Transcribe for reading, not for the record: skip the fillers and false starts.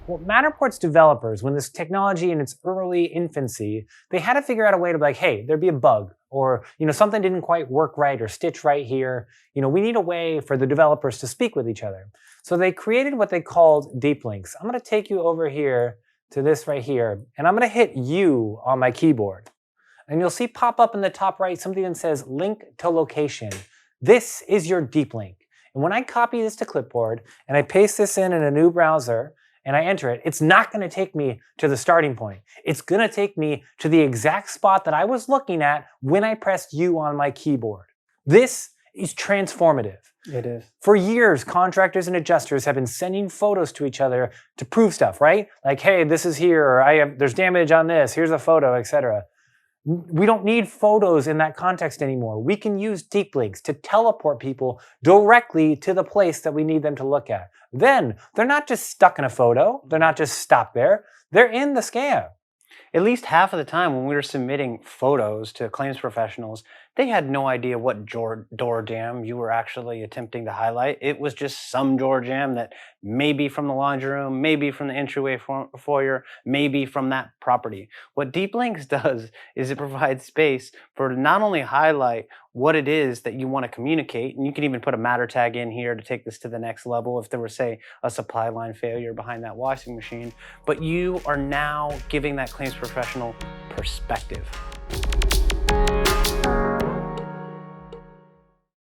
Well, Matterport's developers, when this technology in its early infancy, they had to figure out a way to be like, hey, there'd be a bug, or something didn't quite work right or stitch right here. We need a way for the developers to speak with each other. So they created what they called deep links. I'm going to take you over here to this right here, and I'm going to hit U on my keyboard. And you'll see pop up in the top right something that says link to location. This is your deep link. And when I copy this to clipboard and I paste this in a new browser and I enter it, it's not going to take me to the starting point. It's going to take me to the exact spot that I was looking at when I pressed U on my keyboard. This is transformative. It is. For years, contractors and adjusters have been sending photos to each other to prove stuff, right? Like, hey, this is here, or there's damage on this, here's a photo, etc. We don't need photos in that context anymore. We can use deep links to teleport people directly to the place that we need them to look at. Then they're not just stuck in a photo. They're not just stopped there. They're in the scan. At least half of the time when we were submitting photos to claims professionals, they had no idea what door jamb you were actually attempting to highlight. It was just some door jamb that may be from the laundry room, maybe from the entryway foyer, maybe from that property. What Deep Links does is it provides space for to not only highlight what it is that you want to communicate, and you can even put a matter tag in here to take this to the next level if there was, say, a supply line failure behind that washing machine, but you are now giving that claims professional perspective.